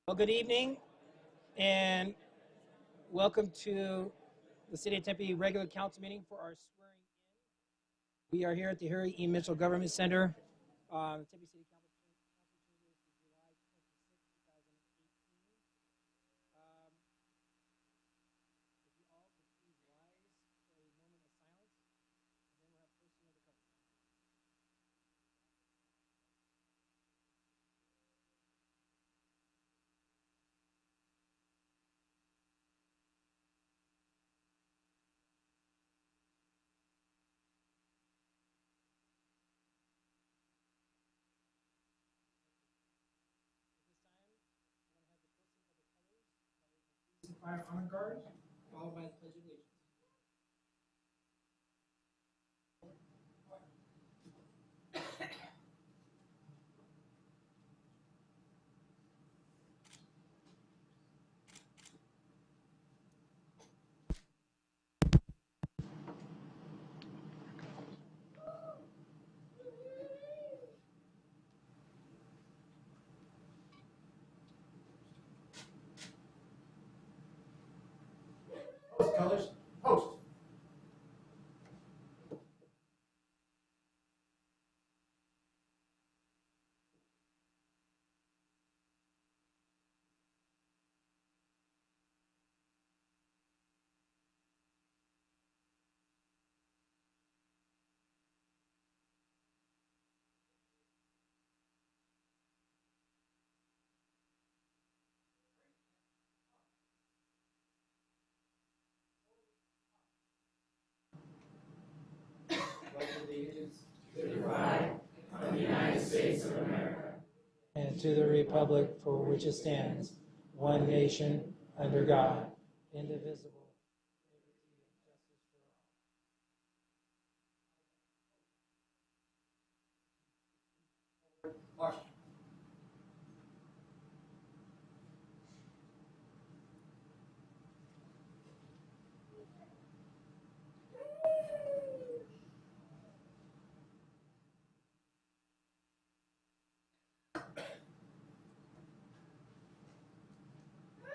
Well, good evening, and welcome to the City of Tempe regular council meeting for our swearing in. We are here at the Harry E. Mitchell Government Center. Tempe City Council chambers for July 26, 2018. If you all could please rise for a moment of silence, and then we'll have posting of the cover. At this time, we're going to have the posting of the colors by the Fire Honor Guard, followed by the Pledge of Allegiance. Post colors, post. And to the republic for which it stands, one nation, under God, indivisible.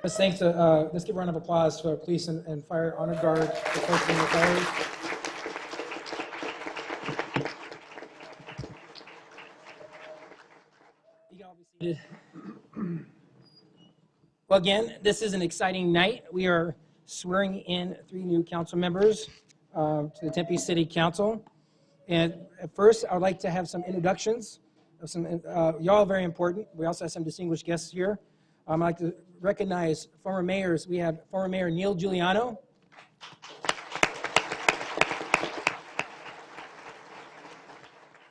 Let's give a round of applause to our police and fire honor guard for posting the colors. You can all be seated. Well, again, this is an exciting night. We are swearing in 3 new council members to the Tempe City Council. And at first, I would like to have some introductions of y'all are very important. We also have some distinguished guests here. I'd like to recognize former mayors. We have former Mayor Neil Giuliano.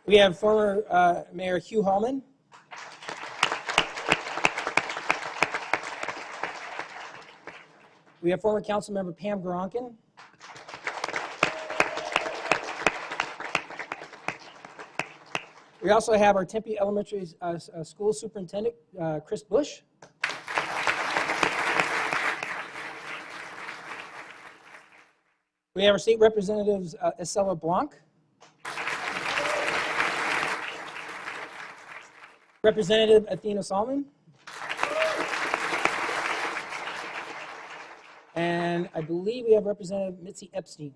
We have former Mayor Hugh Hallman. We have former council member Pam Garonkin. We also have our Tempe Elementary School Superintendent, Chris Bush. We have our state representatives, Estella Blanc. Representative Athena Salmon. And I believe we have Representative Mitzi Epstein.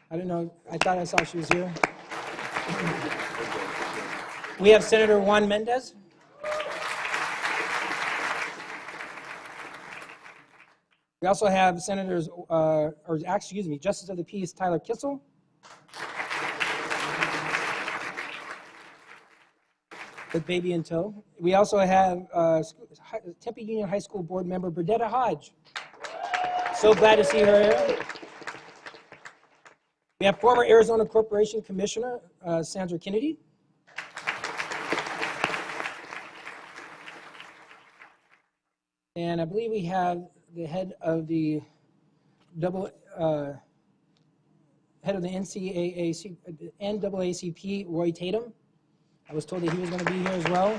I don't know, I thought I saw she was here. We have Senator Juan Mendez. We also have Justice of the Peace Tyler Kissel. With baby in tow. We also have Tempe Union High School Board member Burdetta Hodge. So glad to see her here. We have former Arizona Corporation Commissioner Sandra Kennedy. And I believe we have the head of the NAACP, Roy Tatum. I was told that he was going to be here as well.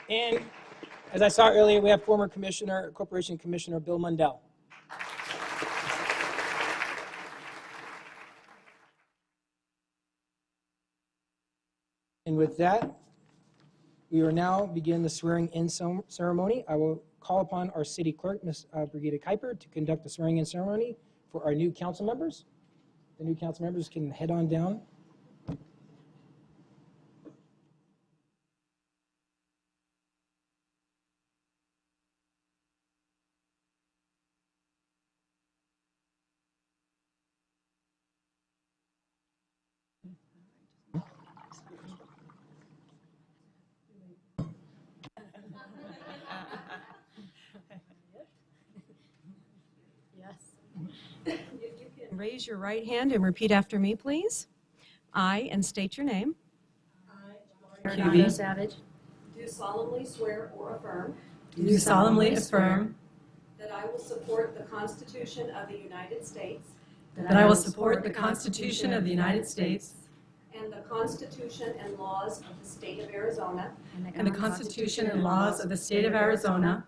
And as I saw earlier, we have former Corporation Commissioner Bill Mundell. And with that, We will now begin the swearing-in ceremony. I will call upon our city clerk, Ms. Brigida Kuiper, to conduct the swearing-in ceremony for our new council members. The new council members can head on down. Raise your right hand and repeat after me, please. I, and state your name. Fernando Savage. Do solemnly swear or affirm Do solemnly affirm that I will support the Constitution of the United States that I will support the Constitution of the United States and the Constitution and laws of the state of Arizona and the Constitution and laws of the state of Arizona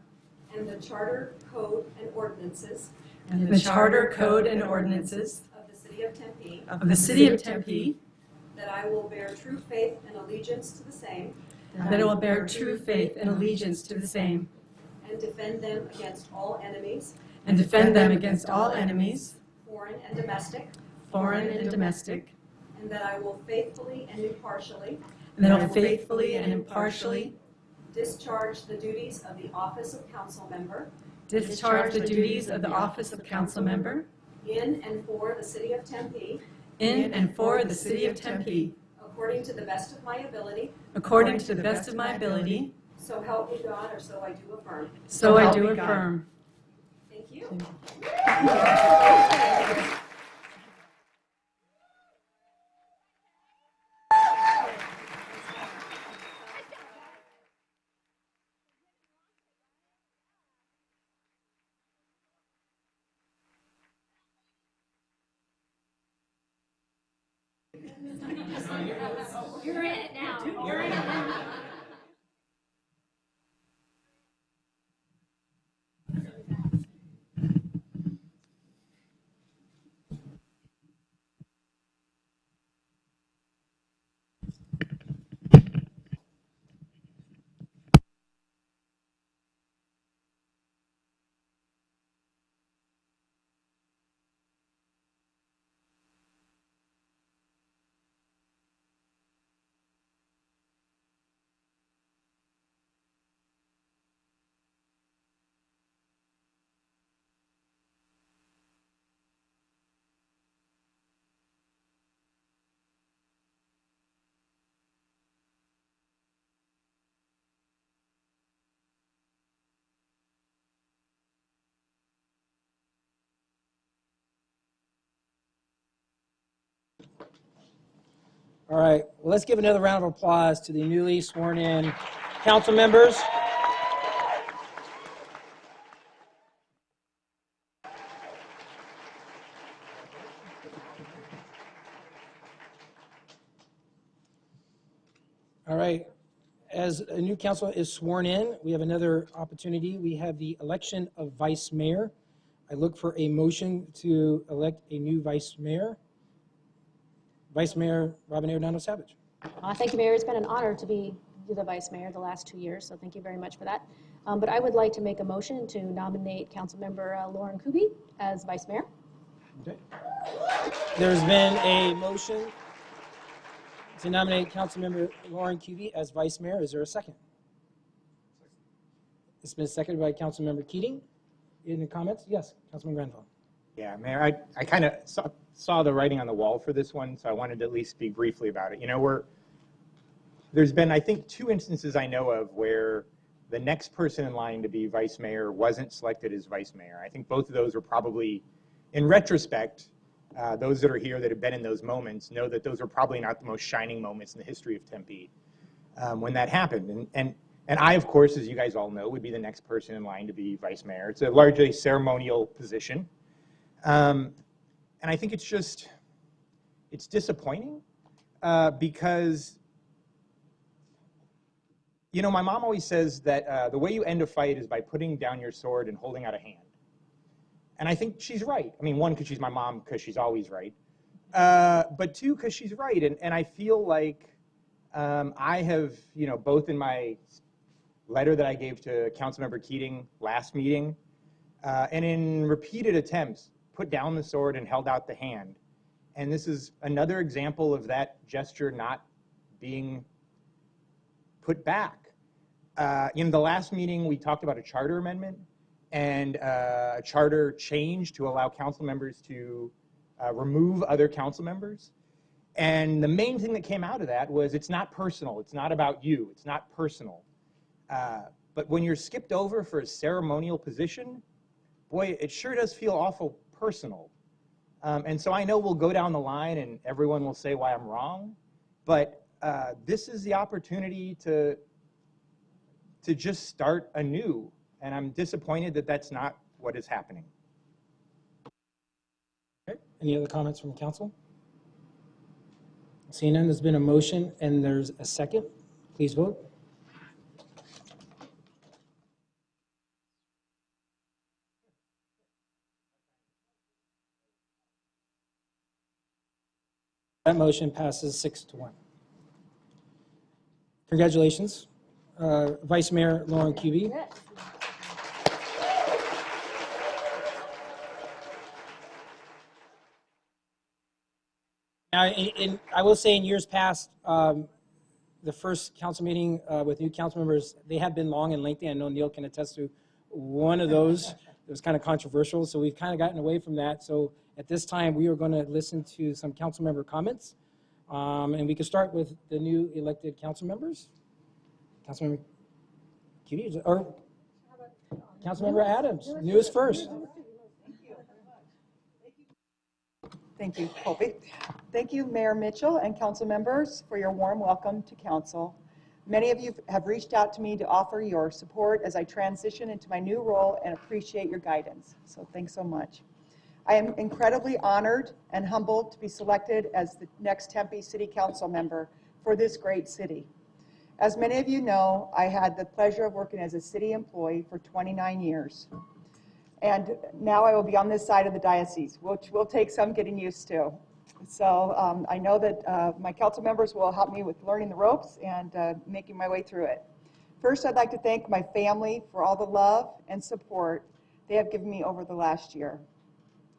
and the Charter, Code, and ordinances and the Charter, Code, and ordinances of the city of Tempe, of the city of Tempe, that I will bear true faith and allegiance to the same that I will bear true faith and allegiance to the same and defend them against all enemies, and defend them against all enemies, foreign and domestic, foreign and domestic, and that I will faithfully and impartially and that I will faithfully and impartially discharge the duties of the office of council member discharge the duties of the office of council member in and for the city of Tempe in and for the city of Tempe, according to the best of my ability, according to the best of my ability, so help me God, or so I do affirm. so I do affirm. Thank you. You're in it now. You're in it now. All right, well, let's give another round of applause to the newly sworn-in council members. All right, as a new council is sworn in, we have another opportunity. We have the election of vice mayor. I look for a motion to elect a new vice mayor. Vice Mayor Robin Arredondo Savage. Thank you, Mayor. It's been an honor to be the vice mayor the last 2 years, so thank you very much for that. But I would like to make a motion to nominate Councilmember Lauren Kuby as vice mayor. Okay. There's been a motion to nominate Councilmember Lauren Kuby as vice mayor. Is there a second? It's been seconded by Councilmember Keating. Any comments? Yes, Councilman Granville. Yeah, Mayor, I kind of saw the writing on the wall for this one, so I wanted to at least speak briefly about it. You know, there's been, I think, 2 instances I know of where the next person in line to be vice mayor wasn't selected as vice mayor. I think both of those were probably, in retrospect, those that are here that have been in those moments know that those were probably not the most shining moments in the history of Tempe when that happened. And I, of course, as you guys all know, would be the next person in line to be vice mayor. It's a largely ceremonial position. And I think it's disappointing because, you know, my mom always says that the way you end a fight is by putting down your sword and holding out a hand. And I think she's right. I mean, 1, because she's my mom, because she's always right. But 2, because she's right. And I feel like I have, both in my letter that I gave to Councilmember Keating last meeting, and in repeated attempts, put down the sword and held out the hand. And this is another example of that gesture not being put back. In the last meeting, we talked about a charter amendment and a charter change to allow council members to remove other council members. And the main thing that came out of that was it's not personal. It's not about you. It's not personal. But when you're skipped over for a ceremonial position, boy, it sure does feel awful personal. And so I know we'll go down the line and everyone will say why I'm wrong, but this is the opportunity to just start anew. And I'm disappointed that that's not what is happening. Okay. Any other comments from council? Seeing none, there's been a motion and there's a second. Please vote. That motion passes 6-1. Congratulations, Vice Mayor Lauren Kuby. Yes. Now, I will say in years past, the first council meeting with new council members, they have been long and lengthy. I know Neil can attest to one of those. It was kind of controversial, so we've kind of gotten away from that. So at this time, we are going to listen to some council member comments. And we can start with the new elected council members. Councilmember Kuby, or Councilmember Adams, newest first. Thank you, Colby. Thank you, Mayor Mitchell and council members, for your warm welcome to council. Many of you have reached out to me to offer your support as I transition into my new role and appreciate your guidance. So thanks so much. I am incredibly honored and humbled to be selected as the next Tempe City Council member for this great city. As many of you know, I had the pleasure of working as a city employee for 29 years. And now I will be on this side of the diocese, which will take some getting used to. So I know that my council members will help me with learning the ropes and making my way through it. First, I'd like to thank my family for all the love and support they have given me over the last year.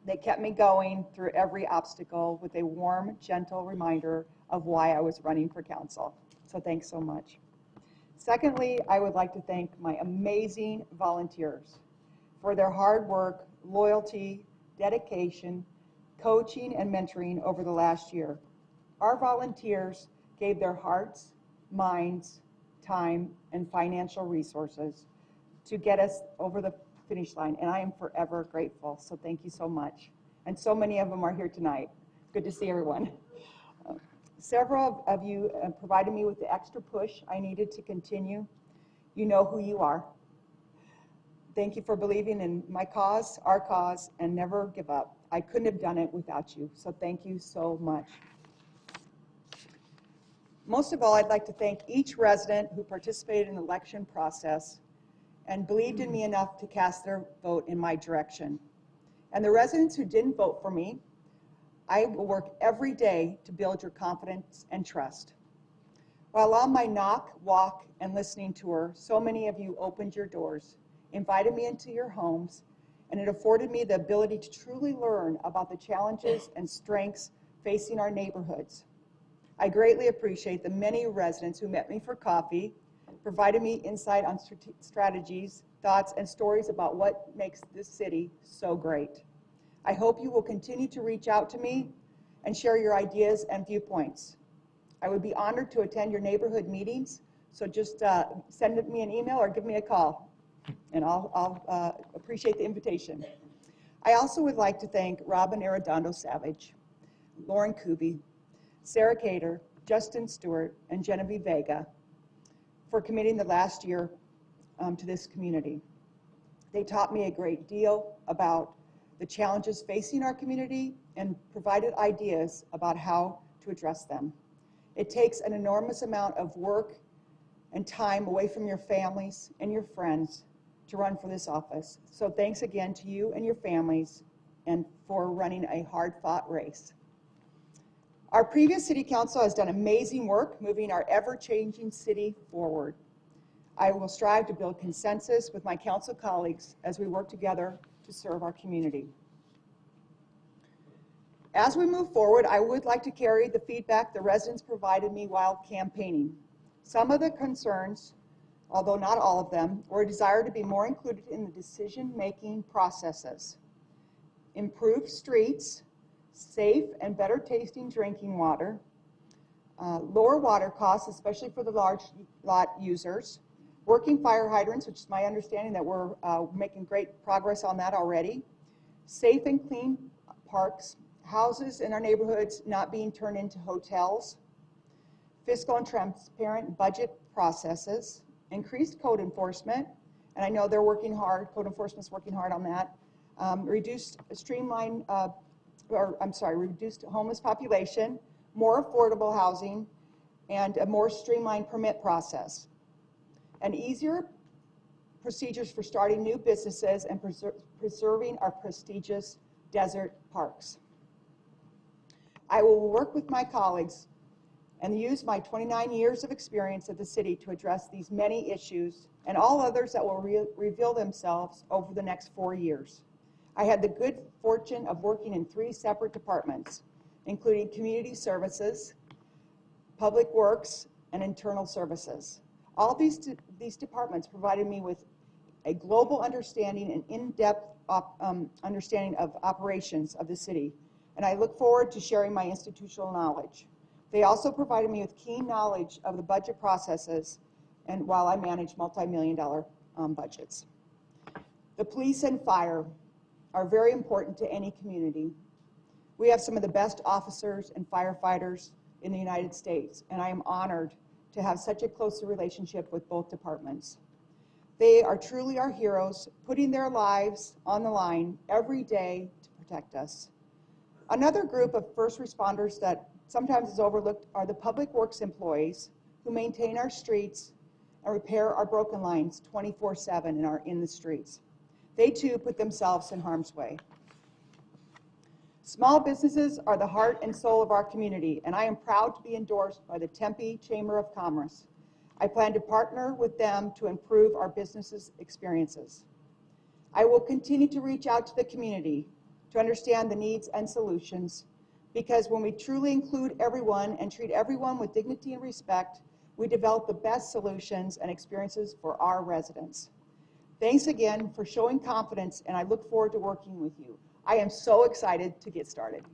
They kept me going through every obstacle with a warm, gentle reminder of why I was running for council. So thanks so much. Secondly, I would like to thank my amazing volunteers for their hard work, loyalty, dedication, coaching, and mentoring over the last year. Our volunteers gave their hearts, minds, time, and financial resources to get us over the finish line, and I am forever grateful. So thank you so much. And so many of them are here tonight. Good to see everyone. Several of you provided me with the extra push I needed to continue. You know who you are. Thank you for believing in my cause, our cause, and never give up. I couldn't have done it without you, so thank you so much. Most of all, I'd like to thank each resident who participated in the election process and believed in me enough to cast their vote in my direction. And the residents who didn't vote for me, I will work every day to build your confidence and trust. While on my knock, walk, and listening tour, so many of you opened your doors, invited me into your homes, and it afforded me the ability to truly learn about the challenges and strengths facing our neighborhoods. I greatly appreciate the many residents who met me for coffee, provided me insight on strategies, thoughts, and stories about what makes this city so great. I hope you will continue to reach out to me and share your ideas and viewpoints. I would be honored to attend your neighborhood meetings, so just send me an email or give me a call, and I'll appreciate the invitation. I also would like to thank Robin Arredondo Savage, Lauren Kuby, Sarah Cater, Justin Stewart, and Genevieve Vega for committing the last year to this community. They taught me a great deal about the challenges facing our community and provided ideas about how to address them. It takes an enormous amount of work and time away from your families and your friends to run for this office. So thanks again to you and your families and for running a hard-fought race. Our previous city council has done amazing work moving our ever-changing city forward. I will strive to build consensus with my council colleagues as we work together to serve our community. As we move forward, I would like to carry the feedback the residents provided me while campaigning. Some of the concerns, although not all of them, were a desire to be more included in the decision-making processes, improved streets, safe and better tasting drinking water, lower water costs, especially for the large lot users, working fire hydrants, which is my understanding that we're making great progress on that already, safe and clean parks, houses in our neighborhoods not being turned into hotels, fiscal and transparent budget processes, increased code enforcement, and I know they're working hard, code enforcement's working hard on that, reduced homeless population, more affordable housing, and a more streamlined permit process, and easier procedures for starting new businesses and preserving our prestigious desert parks. I will work with my colleagues and use my 29 years of experience at the city to address these many issues and all others that will reveal themselves over the next 4 years. I had the good fortune of working in 3 separate departments, including community services, public works, and internal services. All these departments provided me with a global understanding and in-depth understanding of operations of the city, and I look forward to sharing my institutional knowledge. They also provided me with keen knowledge of the budget processes and while I manage multi-million-dollar budgets. The police and fire are very important to any community. We have some of the best officers and firefighters in the United States, and I am honored to have such a close relationship with both departments. They are truly our heroes, putting their lives on the line every day to protect us. Another group of first responders that sometimes is overlooked are the public works employees who maintain our streets and repair our broken lines 24/7 and are in the streets. They too put themselves in harm's way. Small businesses are the heart and soul of our community, and I am proud to be endorsed by the Tempe Chamber of Commerce. I plan to partner with them to improve our businesses' experiences. I will continue to reach out to the community to understand the needs and solutions, because when we truly include everyone and treat everyone with dignity and respect, we develop the best solutions and experiences for our residents. Thanks again for showing confidence, and I look forward to working with you. I am so excited to get started.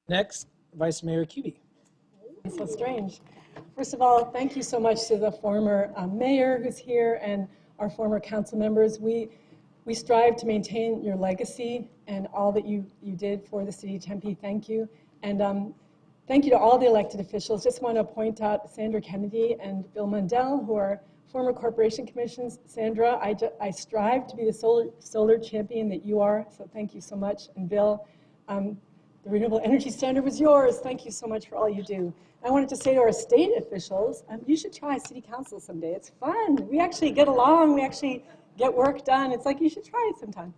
Next, Vice Mayor Kuby. So strange. First of all, thank you so much to the former mayor who's here and our former council members. We strive to maintain your legacy and all that you did for the city of Tempe. Thank you. And thank you to all the elected officials. Just want to point out Sandra Kennedy and Bill Mundell, who are former corporation commissions. Sandra, I strive to be the solar champion that you are, so thank you so much. And Bill, the renewable energy standard was yours. Thank you so much for all you do. I wanted to say to our state officials, you should try city council someday. It's fun. We actually get along. We actually get work done. It's like you should try it sometime.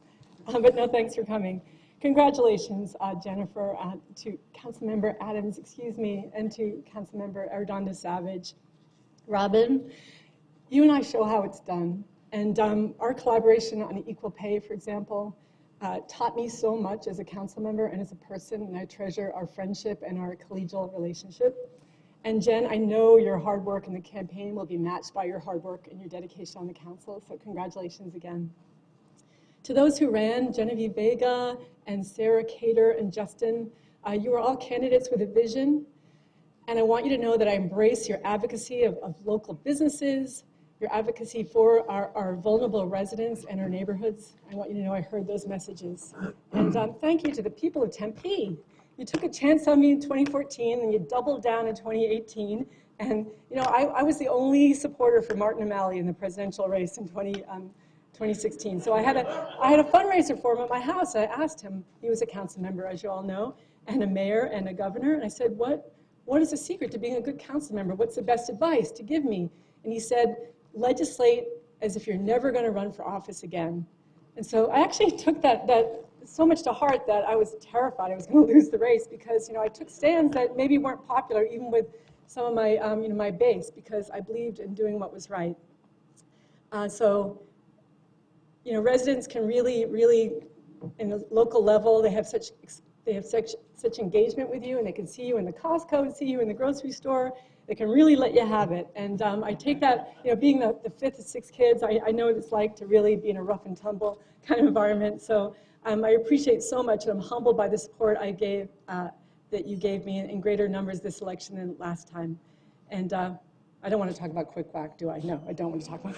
But no, thanks for coming. Congratulations, Jennifer, to Councilmember Adams, and to Councilmember Ardonda Savage. Robin, you and I show how it's done. And our collaboration on equal pay, for example, taught me so much as a council member and as a person, and I treasure our friendship and our collegial relationship. And Jen, I know your hard work in the campaign will be matched by your hard work and your dedication on the council, so congratulations again. To those who ran, Genevieve Vega and Sarah Cater and Justin, you are all candidates with a vision, and I want you to know that I embrace your advocacy of local businesses, your advocacy for our vulnerable residents and our neighborhoods. I want you to know I heard those messages. And thank you to the people of Tempe. You took a chance on me in 2014 and you doubled down in 2018. And you know, I was the only supporter for Martin O'Malley in the presidential race in 2016. So I had a fundraiser for him at my house. I asked him, he was a council member, as you all know, and a mayor and a governor. And I said, what is the secret to being a good council member? What's the best advice to give me And he said, legislate as if you're never going to run for office again. And so I actually took that so much to heart that I was terrified I was going to lose the race, because I took stands that maybe weren't popular even with some of my my base, because I believed in doing what was right. So residents can really, in the local level, they have such engagement with you, and they can see you in the Costco, see you in the grocery store. They can really let you have it. And I take that, being the fifth of six kids, I know what it's like to really be in a rough and tumble kind of environment. So I appreciate so much, and I'm humbled by the support that you gave me in greater numbers this election than last time. And I don't want to talk about quick whack, do I? No, I don't want to talk about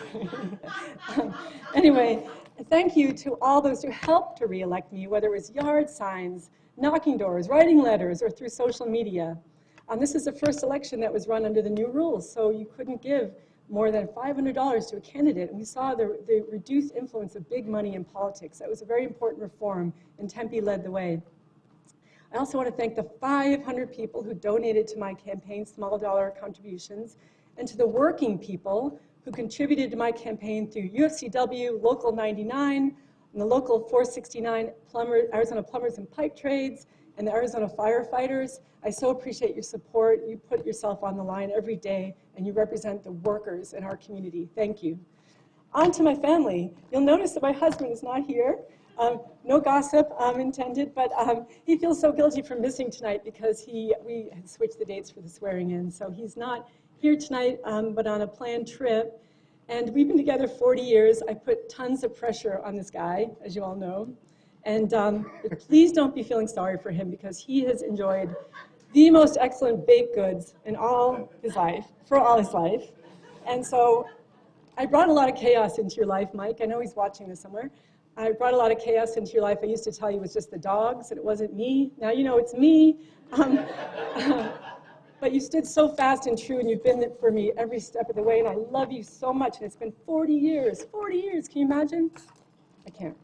it. Anyway, thank you to all those who helped to re-elect me, whether it was yard signs, knocking doors, writing letters, or through social media. This is the first election that was run under the new rules, so you couldn't give more than $500 to a candidate. And we saw the reduced influence of big money in politics. That was a very important reform, and Tempe led the way. I also want to thank the 500 people who donated to my campaign small dollar contributions, and to the working people who contributed to my campaign through UFCW, Local 99, and the Local 469 Arizona Plumbers and Pipe Trades, and the Arizona firefighters. I so appreciate your support. You put yourself on the line every day, and you represent the workers in our community. Thank you. On to my family. You'll notice that my husband is not here. No gossip intended, but he feels so guilty for missing tonight because we had switched the dates for the swearing in. So he's not here tonight, but on a planned trip. And we've been together 40 years. I put tons of pressure on this guy, as you all know. And please don't be feeling sorry for him, because he has enjoyed the most excellent baked goods in all his life, for all his life. And so I brought a lot of chaos into your life, Mike. I know he's watching this somewhere. I brought a lot of chaos into your life. I used to tell you it was just the dogs, and it wasn't me. Now you know it's me. But you stood so fast and true, and you've been there for me every step of the way, and I love you so much. And it's been 40 years. 40 years, can you imagine? I can't.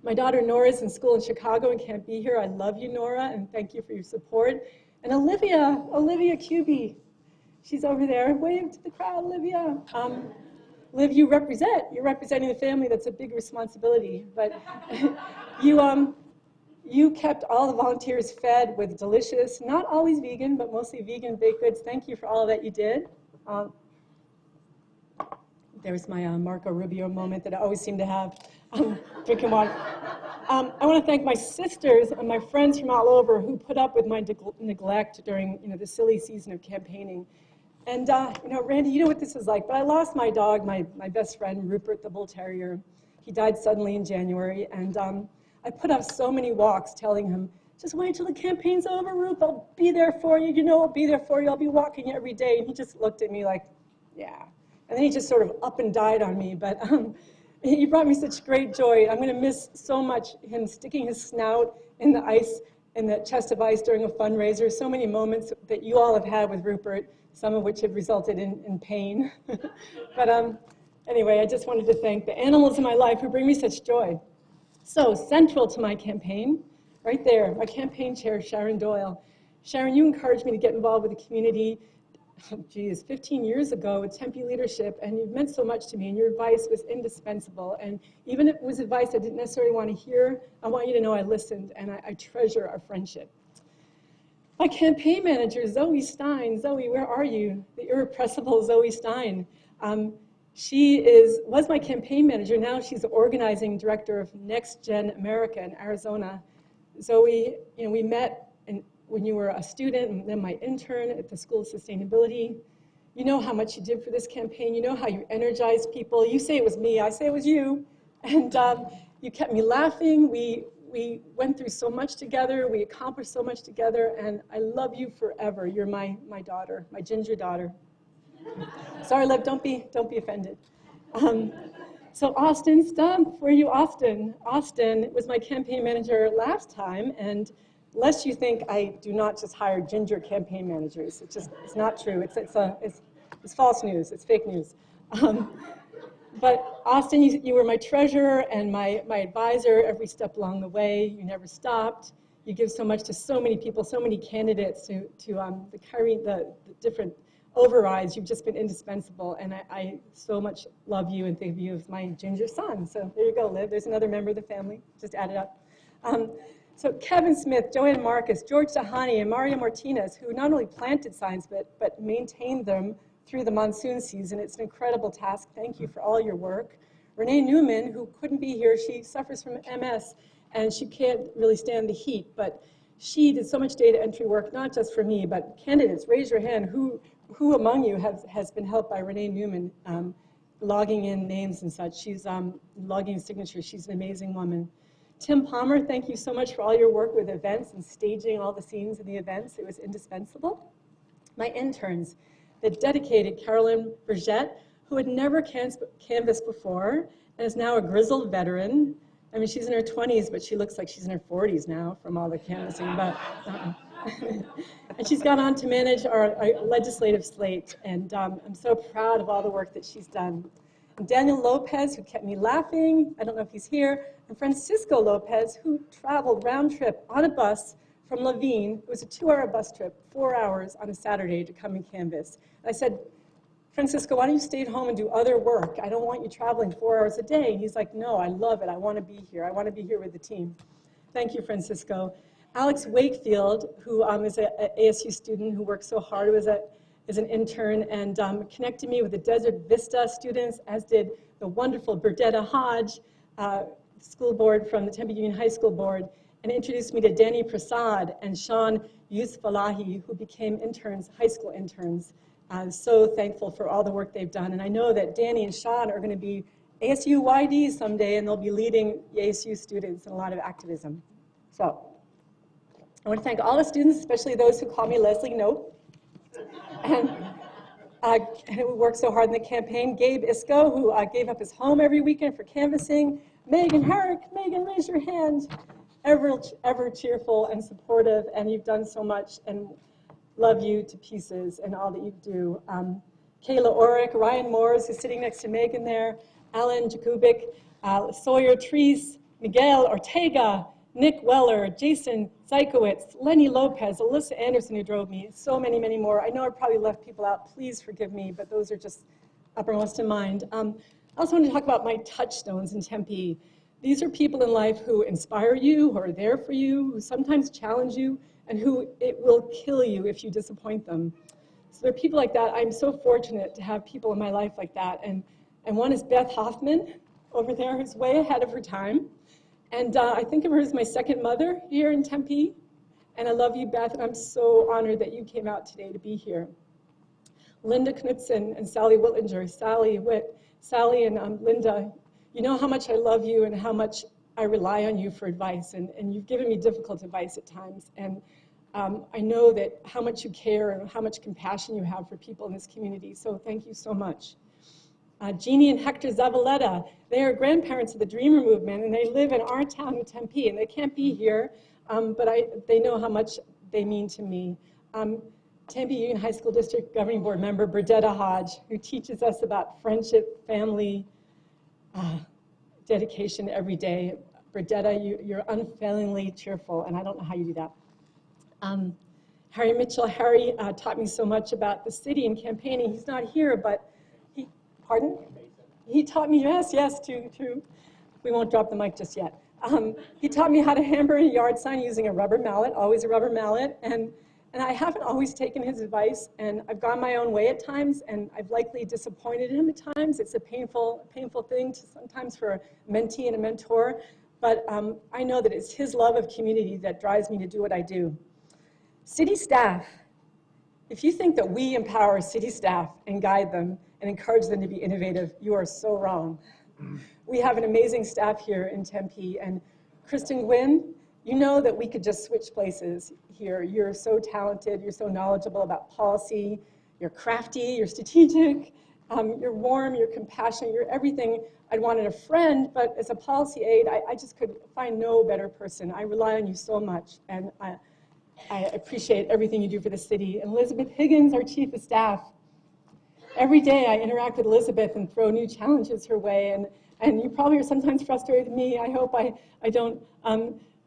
My daughter Nora's in school in Chicago and can't be here. I love you, Nora, and thank you for your support. And Olivia Cuby, she's over there. Wave to the crowd, Olivia. Liv, you're representing the family. That's a big responsibility. But you kept all the volunteers fed with delicious, not always vegan, but mostly vegan baked goods. Thank you for all that you did. There's my Marco Rubio moment that I always seem to have. Drinking water. I want to thank my sisters and my friends from all over who put up with my neglect during the silly season of campaigning. And Randy, you know what this is like, but I lost my dog, my best friend, Rupert the Bull Terrier. He died suddenly in January, and I put up so many walks telling him, just wait till the campaign's over, Rupe, I'll be there for you, I'll be there for you, I'll be walking you every day. And he just looked at me like, yeah. And then he just sort of up and died on me, but he brought me such great joy. I'm going to miss so much him sticking his snout in the ice, in the chest of ice during a fundraiser. So many moments that you all have had with Rupert, some of which have resulted in pain. But anyway, I just wanted to thank the animals in my life who bring me such joy. So central to my campaign, right there, my campaign chair, Sharon Doyle. Sharon, you encouraged me to get involved with the community. 15 years ago with Tempe leadership, and you've meant so much to me, and your advice was indispensable. And even if it was advice I didn't necessarily want to hear, I want you to know I listened, and I treasure our friendship. My campaign manager, Zoe Stein. Zoe, where are you? The irrepressible Zoe Stein. She was my campaign manager. Now she's the organizing director of Next Gen America in Arizona. Zoe, we met when you were a student, and then my intern at the School of Sustainability. You know how much you did for this campaign. You know how you energized people. You say it was me, I say it was you. And you kept me laughing. We went through so much together. We accomplished so much together, and I love you forever. You're my daughter, my ginger daughter. Sorry, Liv, don't be offended. So Austin Stump, where are you, Austin? Austin was my campaign manager last time, and lest you think I do not just hire ginger campaign managers, it's not true. It's false news. It's fake news. But Austin, you were my treasurer and my advisor every step along the way. You never stopped. You give so much to so many people, so many candidates to the different overrides. You've just been indispensable, and I so much love you and think of you as my ginger son. So there you go, Liv. There's another member of the family. Just added up. So Kevin Smith, Joanne Marcus, George Sahani, and Mario Martinez, who not only planted signs, but maintained them through the monsoon season. It's an incredible task. Thank you for all your work. Renee Newman, who couldn't be here, she suffers from MS, and she can't really stand the heat, but she did so much data entry work, not just for me, but candidates, raise your hand. Who among you has been helped by Renee Newman logging in names and such? She's logging signatures. She's an amazing woman. Tim Palmer, thank you so much for all your work with events and staging all the scenes in the events. It was indispensable. My interns, the dedicated Carolyn Burgett, who had never canvassed before and is now a grizzled veteran. I mean, she's in her 20s, but she looks like she's in her 40s now from all the canvassing. But, and she's gone on to manage our legislative slate, and I'm so proud of all the work that she's done. And Daniel Lopez, who kept me laughing, I don't know if he's here, and Francisco Lopez, who traveled round trip on a bus from Laveen. It was a 2-hour bus trip, 4 hours on a Saturday to come and canvass. And I said, Francisco, why don't you stay at home and do other work? I don't want you traveling 4 hours a day. And he's like, no, I love it. I want to be here. I want to be here with the team. Thank you, Francisco. Alex Wakefield, who is an ASU student who worked so hard as an intern and connected me with the Desert Vista students, as did the wonderful Burdetta Hodge, school board from the Tempe Union High School Board, and introduced me to Danny Prasad and Sean Yusufalahi, who became interns, high school interns. I'm so thankful for all the work they've done. And I know that Danny and Sean are going to be ASU YDs someday, and they'll be leading ASU students in a lot of activism. So I want to thank all the students, especially those who call me Leslie Nope, and who worked so hard in the campaign. Gabe Isco, who gave up his home every weekend for canvassing. Megan Herrick, Megan, raise your hand. Ever cheerful and supportive, and you've done so much, and love you to pieces and all that you do. Kayla Orick, Ryan Moores, who's sitting next to Megan there, Alan Jakubik, Sawyer Treese, Miguel Ortega, Nick Weller, Jason Zykowitz, Lenny Lopez, Alyssa Anderson, who drove me, so many, many more. I know I probably left people out. Please forgive me, but those are just uppermost in mind. I also want to talk about my touchstones in Tempe. These are people in life who inspire you, who are there for you, who sometimes challenge you, and who it will kill you if you disappoint them. So there are people like that. I'm so fortunate to have people in my life like that. And one is Beth Hoffman over there, who's way ahead of her time. And I think of her as my second mother here in Tempe. And I love you, Beth, and I'm so honored that you came out today to be here. Linda Knudsen and Sally Whitlinger, Sally and Linda, you know how much I love you and how much I rely on you for advice, and you've given me difficult advice at times. And I know that how much you care and how much compassion you have for people in this community, so thank you so much. Jeannie and Hector Zavaleta, they are grandparents of the Dreamer Movement, and they live in our town in Tempe, and they can't be here, but they know how much they mean to me. Tempe Union High School District Governing Board member Burdetta Hodge, who teaches us about friendship, family, dedication every day. Burdetta, you're unfailingly cheerful, and I don't know how you do that. Harry Mitchell, Harry taught me so much about the city and campaigning. He's not here, but pardon? He taught me, yes, to, we won't drop the mic just yet. He taught me how to hammer a yard sign using a rubber mallet, always a rubber mallet, and I haven't always taken his advice, and I've gone my own way at times, and I've likely disappointed him at times. It's a painful thing sometimes for a mentee and a mentor, but I know that it's his love of community that drives me to do what I do. City staff, if you think that we empower city staff and guide them and encourage them to be innovative, you are so wrong. We have an amazing staff here in Tempe, and Kristen Gwynn, you know that we could just switch places here. You're so talented, you're so knowledgeable about policy, you're crafty, you're strategic, you're warm, you're compassionate, you're everything I'd want in a friend, but as a policy aide, I just could find no better person. I rely on you so much, and I appreciate everything you do for the city. And Elizabeth Higgins, our chief of staff. Every day I interact with Elizabeth and throw new challenges her way, and you probably are sometimes frustrated with me. I hope I don't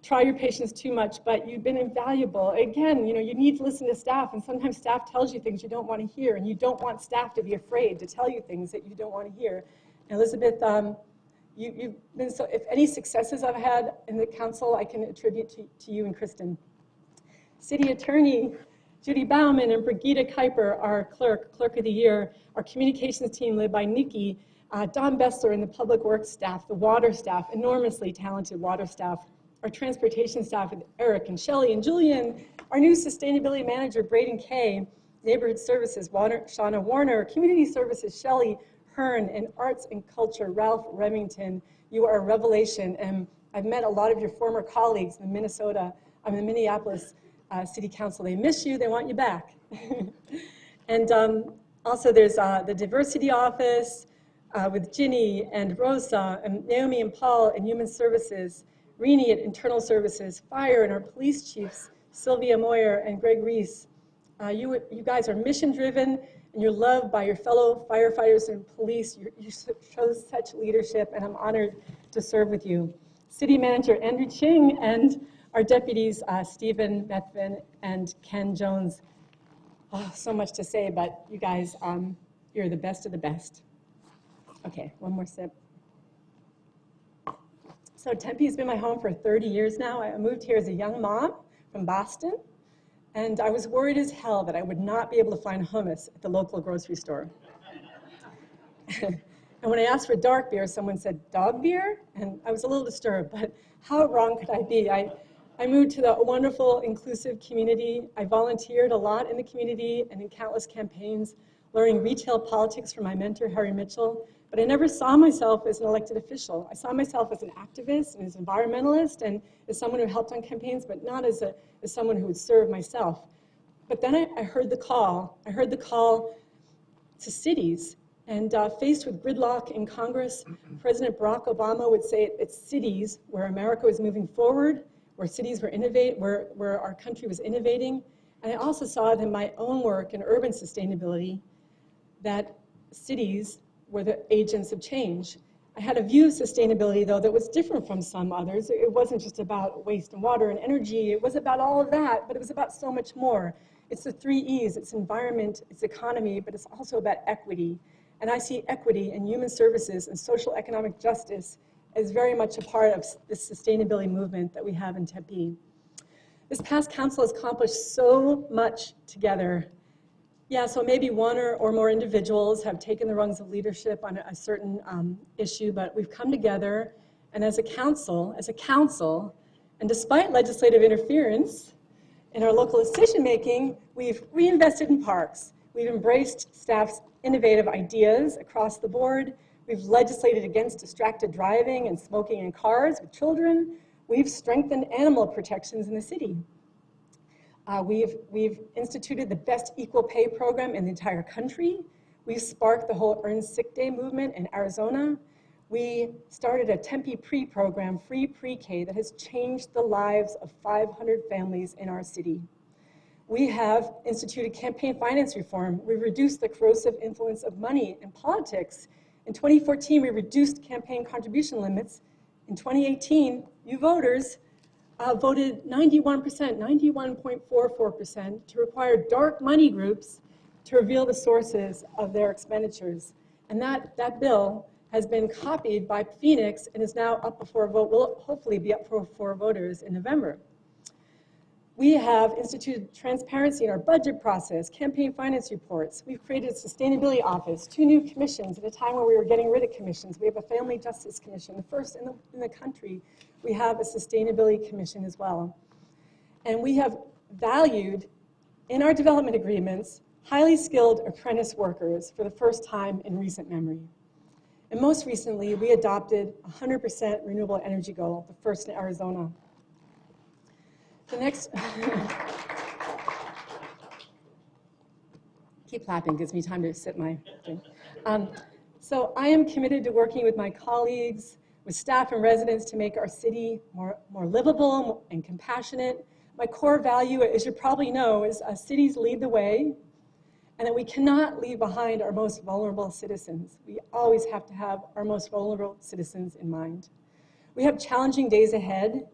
try your patience too much, but you've been invaluable. Again, you need to listen to staff, and sometimes staff tells you things you don't want to hear, and you don't want staff to be afraid to tell you things that you don't want to hear. And Elizabeth, you've been so, if any successes I've had in the council, I can attribute to you and Kristen. City Attorney Judy Bauman and Brigitte Kuiper, our clerk of the year, our communications team led by Nikki, Don Bessler and the public works staff, the water staff, enormously talented water staff, our transportation staff with Eric and Shelley and Julian, our new sustainability manager, Braden Kay, neighborhood services, Shauna Warner, community services, Shelley Hearn, and arts and culture, Ralph Remington. You are a revelation, and I've met a lot of your former colleagues in the Minneapolis City Council. They miss you, they want you back. And also there's the diversity office with Ginny and Rosa and Naomi and Paul and human services, Rini at internal services, fire and our police chiefs, Sylvia Moyer and Greg Reese. You guys are mission driven and you're loved by your fellow firefighters and police. You show such leadership, and I'm honored to serve with you. City Manager Andrew Ching and our deputies, Stephen Methvin and Ken Jones. Oh, so much to say, but you guys, you're the best of the best. Okay, one more sip. So Tempe has been my home for 30 years now. I moved here as a young mom from Boston, and I was worried as hell that I would not be able to find hummus at the local grocery store. And when I asked for dark beer, someone said dog beer, and I was a little disturbed, but how wrong could I be? I moved to the wonderful, inclusive community. I volunteered a lot in the community and in countless campaigns, learning retail politics from my mentor, Harry Mitchell, but I never saw myself as an elected official. I saw myself as an activist and as an environmentalist and as someone who helped on campaigns, but not as someone who would serve myself. But then I heard the call. I heard the call to cities. And faced with gridlock in Congress, President Barack Obama would say it's cities where America was moving forward, where cities were where our country was innovating. And I also saw it in my own work in urban sustainability that cities were the agents of change. I had a view of sustainability, though, that was different from some others. It wasn't just about waste and water and energy. It was about all of that, but it was about so much more. It's the 3 E's. It's environment, it's economy, but it's also about equity. And I see equity and human services and social economic justice as very much a part of this sustainability movement that we have in Tempe. This past council has accomplished so much together. Yeah, so maybe one or more individuals have taken the rungs of leadership on a certain issue, but we've come together, and as a council, and despite legislative interference in our local decision-making, we've reinvested in parks. We've embraced staff's innovative ideas across the board. We've legislated against distracted driving and smoking in cars with children. We've strengthened animal protections in the city. We've instituted the best equal pay program in the entire country. We've sparked the whole earned sick day movement in Arizona. We started a Tempe pre-program, free pre-K, that has changed the lives of 500 families in our city. We have instituted campaign finance reform. We reduced the corrosive influence of money in politics. In 2014, we reduced campaign contribution limits. In 2018, you voters voted 91.44% to require dark money groups to reveal the sources of their expenditures. And that bill has been copied by Phoenix and is now up before a vote, will hopefully be up for voters in November. We have instituted transparency in our budget process, campaign finance reports. We've created a sustainability office, 2 new commissions at a time where we were getting rid of commissions. We have a family justice commission, the first in the country. We have a sustainability commission as well. And we have valued in our development agreements highly skilled apprentice workers for the first time in recent memory. And most recently, we adopted a 100% renewable energy goal, the first in Arizona. The next, keep clapping, gives me time to sip my drink. So I am committed to working with my colleagues, with staff and residents to make our city more livable and compassionate. My core value, as you probably know, is cities lead the way, and that we cannot leave behind our most vulnerable citizens. We always have to have our most vulnerable citizens in mind. We have challenging days ahead,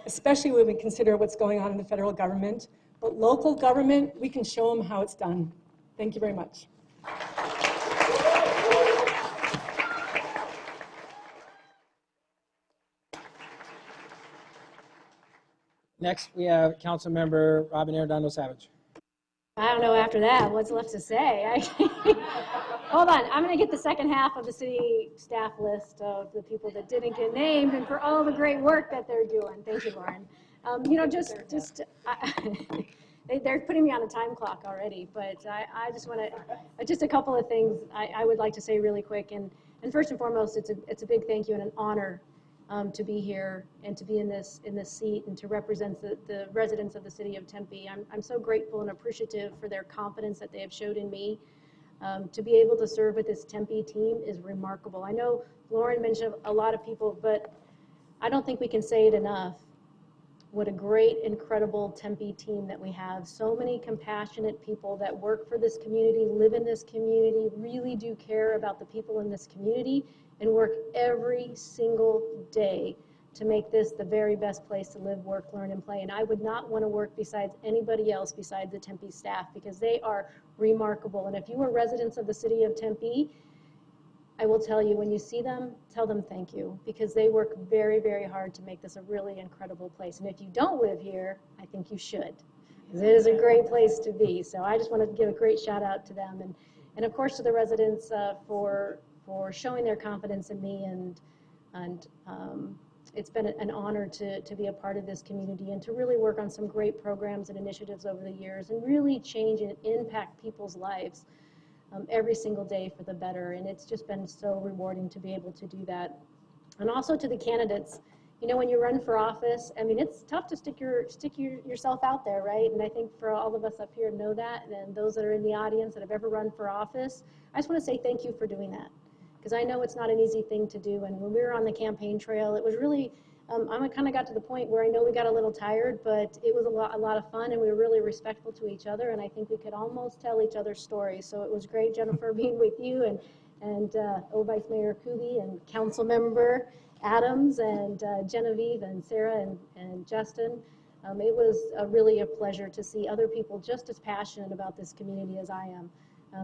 especially when we consider what's going on in the federal government. But local government, we can show them how it's done. Thank you very much. Next, we have Councilmember Robin Arredondo Savage. I don't know after that, what's left to say. Hold on, I'm going to get the second half of the city staff list of the people that didn't get named and for all the great work that they're doing. Thank you, Lauren. They're putting me on a time clock already, but I just want to, just a couple of things I would like to say really quick. And first and foremost, it's a big thank you and an honor to be here and to be in this seat and to represent the residents of the city of Tempe. I'm so grateful and appreciative for their confidence that they have showed in me. To be able to serve with this Tempe team is remarkable. I know Lauren mentioned a lot of people, but I don't think we can say it enough. What a great, incredible Tempe team that we have. So many compassionate people that work for this community, live in this community, really do care about the people in this community, and work every single day to make this the very best place to live, work, learn, and play. And I would not want to work besides anybody else besides the Tempe staff, because they are remarkable. And if you are residents of the city of Tempe, I will tell you, when you see them, tell them thank you, because they work very, very hard to make this a really incredible place. And if you don't live here, I think you should, because it is a great place to be. So I just want to give a great shout out to them, and of course to the residents for showing their confidence in me, and it's been an honor to be a part of this community and to really work on some great programs and initiatives over the years and really change and impact people's lives every single day for the better. And it's just been so rewarding to be able to do that. And also to the candidates, you know, when you run for office, I mean, it's tough to stick yourself out there, right? And I think for all of us up here know that, and those that are in the audience that have ever run for office, I just want to say thank you for doing that, because I know it's not an easy thing to do. And when we were on the campaign trail, it was really, I kind of got to the point where I know we got a little tired, but it was a lot of fun, and we were really respectful to each other, and I think we could almost tell each other's stories. So it was great, Jennifer, being with you, and Vice Mayor Kuby, and Council Member Adams, and Genevieve, and Sarah, and Justin. It was really a pleasure to see other people just as passionate about this community as I am.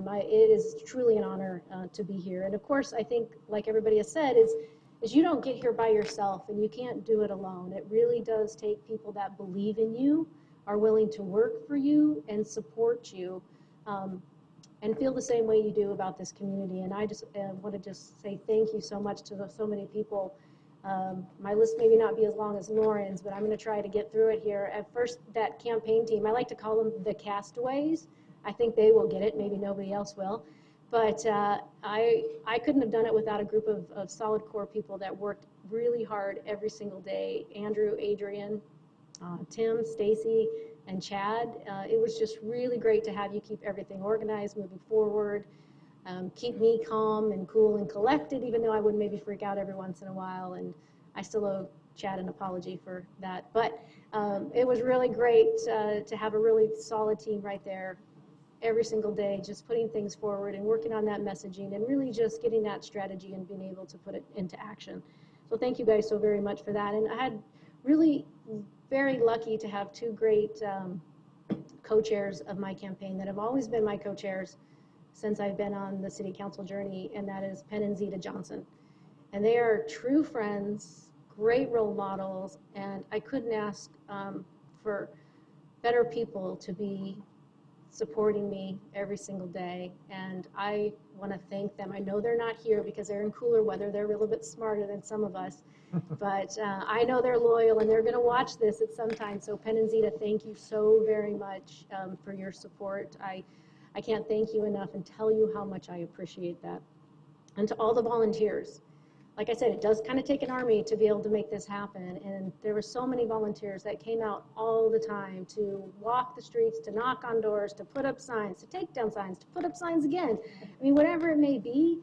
It is truly an honor to be here. And of course, I think, like everybody has said, is you don't get here by yourself, and you can't do it alone. It really does take people that believe in you, are willing to work for you and support you, and feel the same way you do about this community. And I just want to just say thank you so much to so many people. My list maybe not be as long as Lauren's, but I'm going to try to get through it here. At first, that campaign team, I like to call them the castaways. I think they will get it, maybe nobody else will. But I couldn't have done it without a group of solid core people that worked really hard every single day. Andrew, Adrian, Tim, Stacy, and Chad. It was just really great to have you keep everything organized, moving forward, keep me calm and cool and collected, even though I would maybe freak out every once in a while. And I still owe Chad an apology for that. But it was really great to have a really solid team right there every single day, just putting things forward and working on that messaging and really just getting that strategy and being able to put it into action. So thank you guys so very much for that. And I had really very lucky to have two great co-chairs of my campaign that have always been my co-chairs since I've been on the city council journey, and that is Penn and Zeta Johnson. And they are true friends, great role models, and I couldn't ask for better people to be supporting me every single day, and I want to thank them. I know they're not here because they're in cooler weather. They're a little bit smarter than some of us, but I know they're loyal, and they're going to watch this at some time. So Penn and Zeta, thank you so very much for your support. I can't thank you enough and tell you how much I appreciate that. And to all the volunteers, like I said, it does kind of take an army to be able to make this happen. And there were so many volunteers that came out all the time to walk the streets, to knock on doors, to put up signs, to take down signs, to put up signs again. I mean, whatever it may be,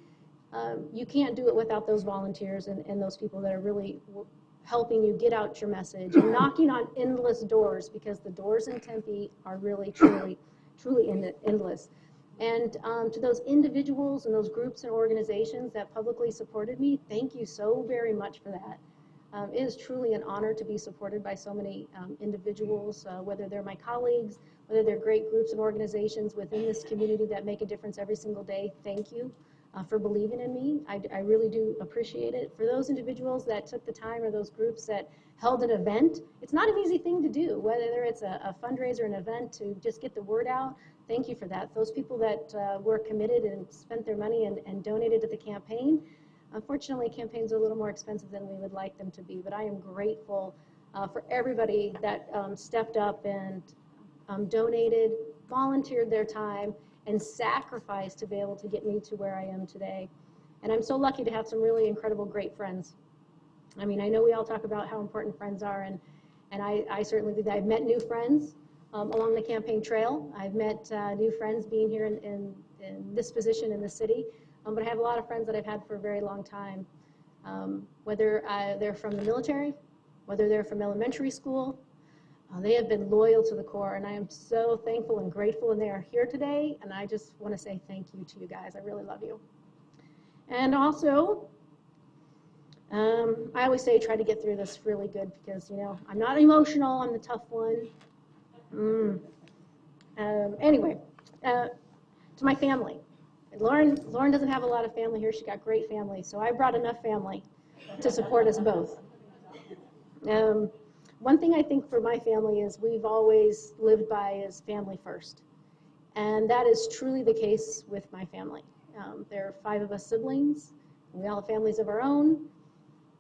you can't do it without those volunteers and those people that are really helping you get out your message and knocking on endless doors, because the doors in Tempe are really, truly endless. And to those individuals and those groups and organizations that publicly supported me, thank you so very much for that. It is truly an honor to be supported by so many individuals, whether they're my colleagues, whether they're great groups and organizations within this community that make a difference every single day. Thank you for believing in me. I really do appreciate it. For those individuals that took the time, or those groups that held an event, it's not an easy thing to do, whether it's a fundraiser, an event to just get the word out. Thank you for that. Those people that were committed and spent their money and donated to the campaign. Unfortunately, campaigns are a little more expensive than we would like them to be, but I am grateful for everybody that stepped up and donated, volunteered their time, and sacrificed to be able to get me to where I am today. And I'm so lucky to have some really incredible, great friends. I mean, I know we all talk about how important friends are, and I certainly do that. I've met new friends along the campaign trail. I've met new friends being here in this position in the city. But I have a lot of friends that I've had for a very long time, whether they're from the military, whether they're from elementary school. They have been loyal to the core, and I am so thankful and grateful, and they are here today, and I just want to say thank you to you guys. I really love you. And also, I always say try to get through this really good because, you know, I'm not emotional, I'm the tough one. Anyway, to my family. Lauren doesn't have a lot of family here. She's got great family, so I brought enough family to support us both. One thing I think for my family is we've always lived by is family first, and that is truly the case with my family. There are 5 of us siblings. We all have families of our own,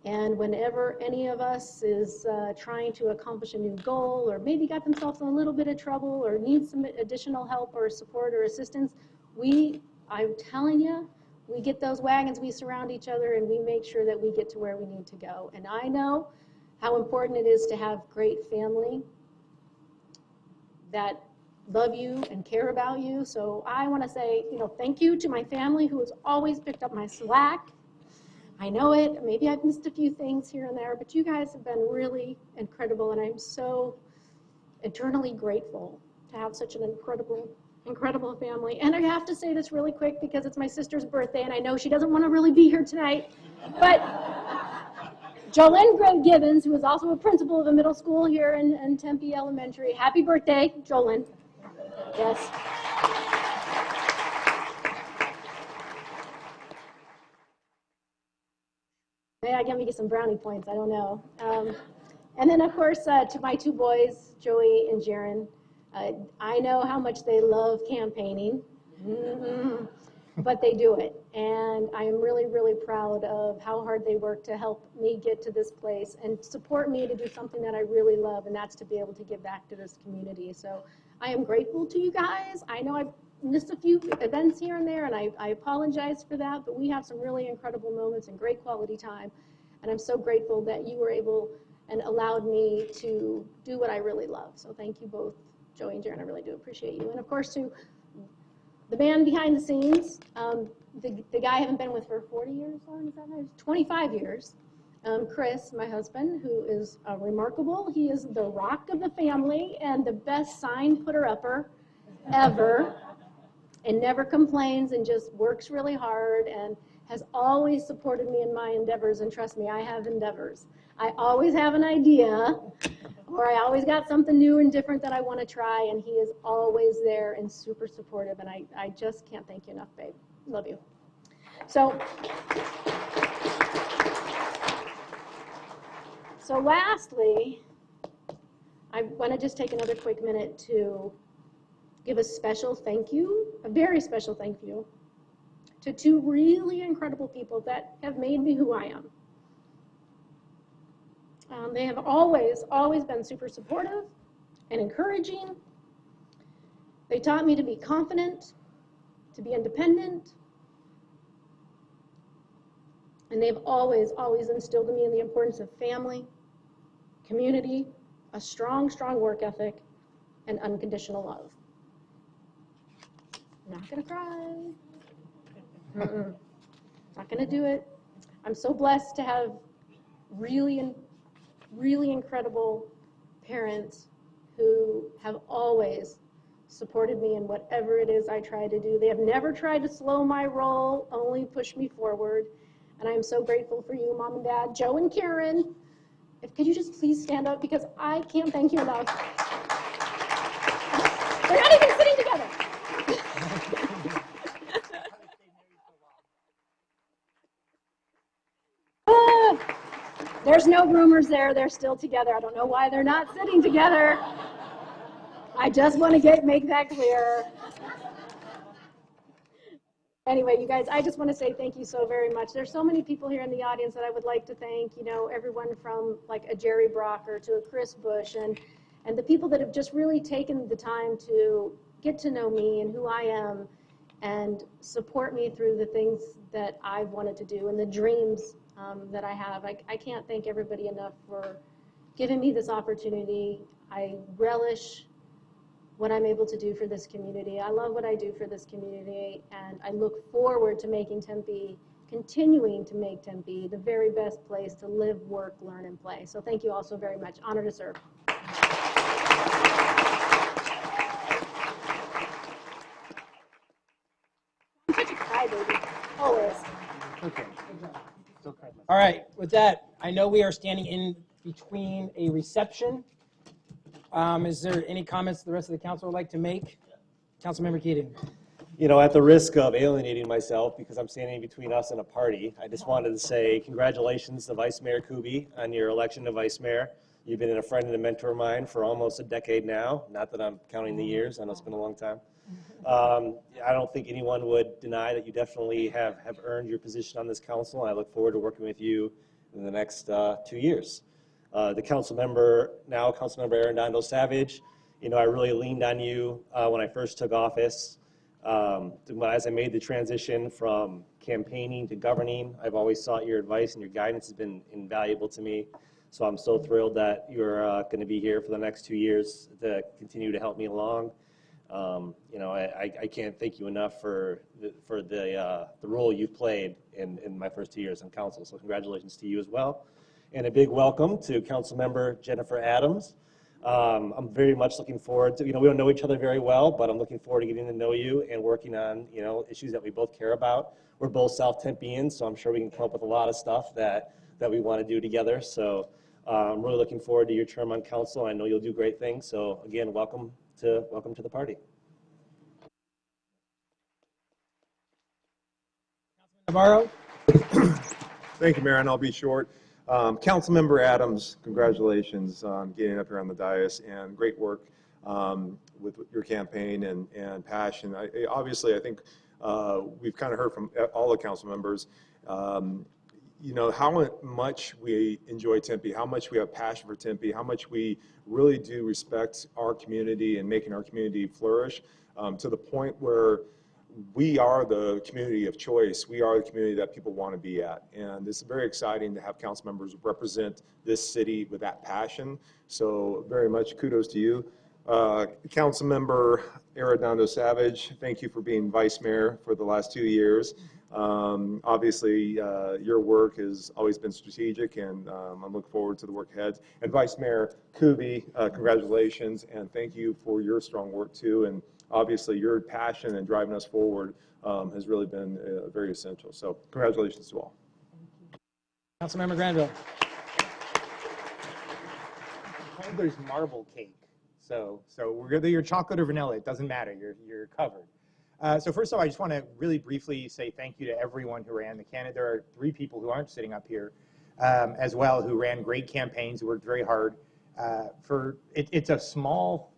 and whenever any of us is trying to accomplish a new goal, or maybe got themselves in a little bit of trouble, or needs some additional help or support or assistance, I'm telling you, we get those wagons, we surround each other, and we make sure that we get to where we need to go. And I know how important it is to have great family that love you and care about you. So I want to say, you know, thank you to my family who has always picked up my slack. I know it. Maybe I've missed a few things here and there, but you guys have been really incredible, and I'm so eternally grateful to have such an incredible family. And I have to say this really quick because it's my sister's birthday, and I know she doesn't want to really be here tonight, but Jolynn Greg Gibbons, who is also a principal of a middle school here in Tempe Elementary. Happy birthday, Jolynn. Yes. Maybe I can get some brownie points, I don't know. And then, of course, to my 2 boys, Joey and Jaron. I know how much they love campaigning, but they do it. And I am really, really proud of how hard they work to help me get to this place and support me to do something that I really love, and that's to be able to give back to this community. So I am grateful to you guys. I know I've missed a few events here and there, and I apologize for that, but we have some really incredible moments and great quality time. And I'm so grateful that you were able and allowed me to do what I really love. So thank you both, Joey and Jaron. I really do appreciate you. And of course, to the man behind the scenes, the guy I haven't been with for 40 years, is that right? 25 years. Chris, my husband, who is remarkable. He is the rock of the family and the best sign putter-upper ever, and never complains and just works really hard and has always supported me in my endeavors. And trust me, I have endeavors. I always have an idea, or I always got something new and different that I want to try, and he is always there and super supportive, and I just can't thank you enough, babe. Love you. So lastly, I want to just take another quick minute to give a special thank you, a very special thank you, to 2 really incredible people that have made me who I am. They have always been super supportive and encouraging. They taught me to be confident, to be independent, and they've always instilled in me the importance of family, community, a strong work ethic, and unconditional love. I'm not gonna cry. Not gonna do it. I'm so blessed to have really incredible parents who have always supported me in whatever it is I try to do. They have never tried to slow my roll, only push me forward. And I'm so grateful for you, Mom and Dad, Joe and Karen, could you just please stand up, because I can't thank you enough. They're not even sitting together. There's no rumors there. They're still together. I don't know why they're not sitting together. I just want to make that clear. Anyway, you guys, I just want to say thank you so very much. There's so many people here in the audience that I would like to thank, you know, everyone from like a Jerry Brocker to a Chris Bush, and the people that have just really taken the time to get to know me and who I am and support me through the things that I've wanted to do and the dreams that I have. I can't thank everybody enough for giving me this opportunity. I relish what I'm able to do for this community. I love what I do for this community, and I look forward to making Tempe, continuing to make Tempe the very best place to live, work, learn, and play. So thank you all so very much. Honor to serve. I'm such a crybaby, always. Okay. All right, with that, I know we are standing in between a reception. Is there any comments the rest of the council would like to make? Councilmember Keating. You know, at the risk of alienating myself because I'm standing between us and a party, I just wanted to say congratulations to Vice Mayor Kuby on your election to Vice Mayor. You've been a friend and a mentor of mine for almost a decade now. Not that I'm counting the years. I know it's been a long time. I don't think anyone would deny that you definitely have earned your position on this council. I look forward to working with you in the next 2 years. The council member, now Councilmember Arredondo Savage, you know, I really leaned on you when I first took office. As I made the transition from campaigning to governing, I've always sought your advice, and your guidance has been invaluable to me. So I'm so thrilled that you're going to be here for the next 2 years to continue to help me along. You know, I can't thank you enough for the role you've played in my first 2 years on council. So congratulations to you as well. And a big welcome to Councilmember Jennifer Adams. I'm very much looking forward to, you know, we don't know each other very well, but I'm looking forward to getting to know you and working on, you know, issues that we both care about. We're both South Tempeans, so I'm sure we can come up with a lot of stuff that we want to do together. So I'm really looking forward to your term on council. I know you'll do great things. So again, welcome to the party. Navarro. Thank you, Mayor, and I'll be short. Councilmember Adams, congratulations on getting up here on the dais, and great work with your campaign and passion. Obviously, I think we've kind of heard from all the council members, you know, how much we enjoy Tempe, how much we have passion for Tempe, how much we really do respect our community and making our community flourish to the point where we are the community of choice. We are the community that people want to be at. And it's very exciting to have council members represent this city with that passion. So very much kudos to you. Council member Arredondo Savage, thank you for being vice mayor for the last 2 years. Obviously, your work has always been strategic, and I'm looking forward to the work ahead. And Vice Mayor Kuby, congratulations, and thank you for your strong work too. And obviously, your passion and driving us forward has really been very essential. So congratulations to all. Councilmember Granville. There's marble cake. So whether you're chocolate or vanilla, it doesn't matter. You're covered. So first of all, I just want to really briefly say thank you to everyone who ran the candidate. There are 3 people who aren't sitting up here as well who ran great campaigns, who worked very hard. It's a small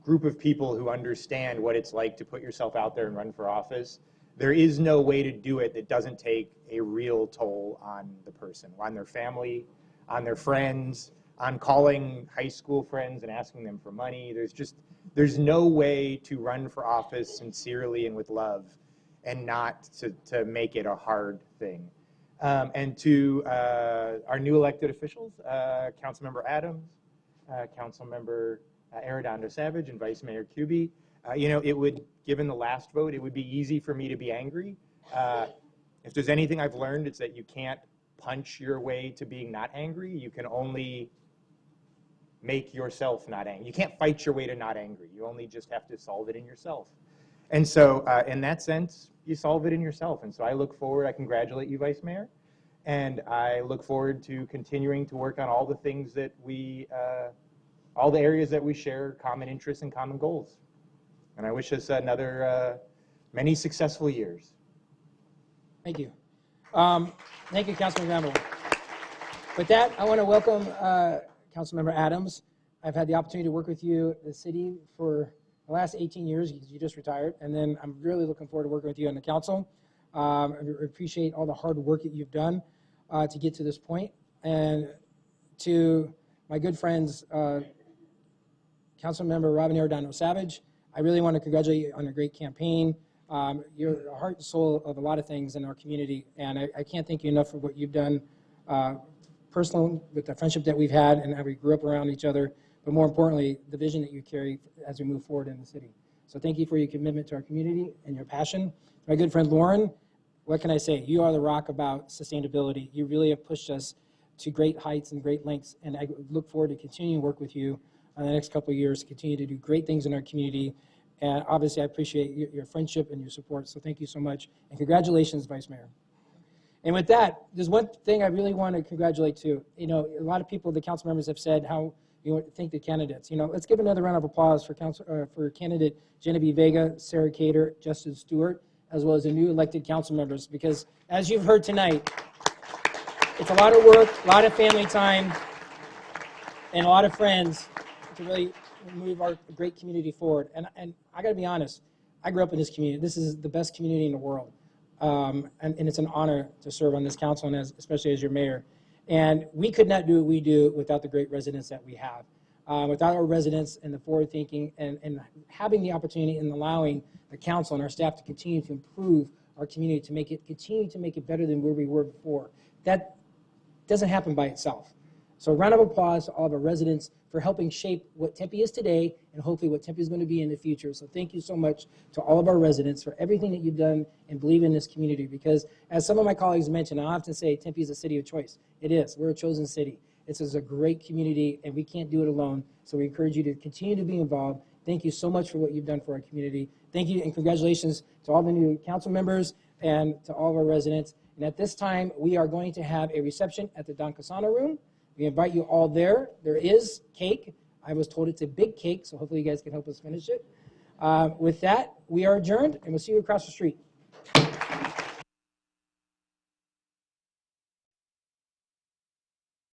group of people who understand what it's like to put yourself out there and run for office. There is no way to do it that doesn't take a real toll on the person, on their family, on their friends, on calling high school friends and asking them for money. There's no way to run for office sincerely and with love and not to make it a hard thing. And to our new elected officials, Councilmember Adams, Councilmember Arredondo Savage, and Vice Mayor Kuby, you know, it would, given the last vote, it would be easy for me to be angry. If there's anything I've learned, it's that you can't punch your way to being not angry. You can only make yourself not angry. You can't fight your way to not angry. You only just have to solve it in yourself. And so in that sense, you solve it in yourself. And so I look forward, I congratulate you, Vice Mayor. And I look forward to continuing to work on all the things that all the areas that we share common interests and common goals. And I wish us another many successful years. Thank you. Thank you, Councilman Rambo. With that, I want to welcome Councilmember Adams. I've had the opportunity to work with you at the city for the last 18 years. You just retired. And then I'm really looking forward to working with you on the council. I appreciate all the hard work that you've done to get to this point. And to my good friends, Councilmember Robin Arredondo Savage, I really want to congratulate you on a great campaign. You're the heart and soul of a lot of things in our community, and I can't thank you enough for what you've done personally with the friendship that we've had and how we grew up around each other, but more importantly, the vision that you carry as we move forward in the city. So thank you for your commitment to our community and your passion. My good friend Lauren, what can I say? You are the rock about sustainability. You really have pushed us to great heights and great lengths, and I look forward to continuing to work with you on the next couple of years to continue to do great things in our community. And obviously, I appreciate your friendship and your support, so thank you so much. And congratulations, Vice Mayor. And with that, there's one thing I really want to congratulate too. You know, a lot of people, the council members have said how you think the candidates. You know, let's give another round of applause for candidate Genevieve Vega, Sarah Cater, Justin Stewart, as well as the new elected council members, because as you've heard tonight, it's a lot of work, a lot of family time, and a lot of friends to really move our great community forward. And I got to be honest, I grew up in this community. This is the best community in the world. And it's an honor to serve on this council, and especially as your mayor. And we could not do what we do without the great residents that we have. Without our residents and the forward thinking and having the opportunity and allowing the council and our staff to continue to improve our community to continue to make it better than where we were before. That doesn't happen by itself. So a round of applause to all of our residents for helping shape what Tempe is today and hopefully what Tempe is going to be in the future. So thank you so much to all of our residents for everything that you've done and believe in this community, because as some of my colleagues mentioned, I often say Tempe is a city of choice. It is. We're a chosen city. This is a great community and we can't do it alone. So we encourage you to continue to be involved. Thank you so much for what you've done for our community. Thank you and congratulations to all the new council members and to all of our residents. And at this time, we are going to have a reception at the Don Casano room. We invite you all there. There is cake. I was told it's a big cake, so hopefully you guys can help us finish it. With that, we are adjourned, and we'll see you across the street.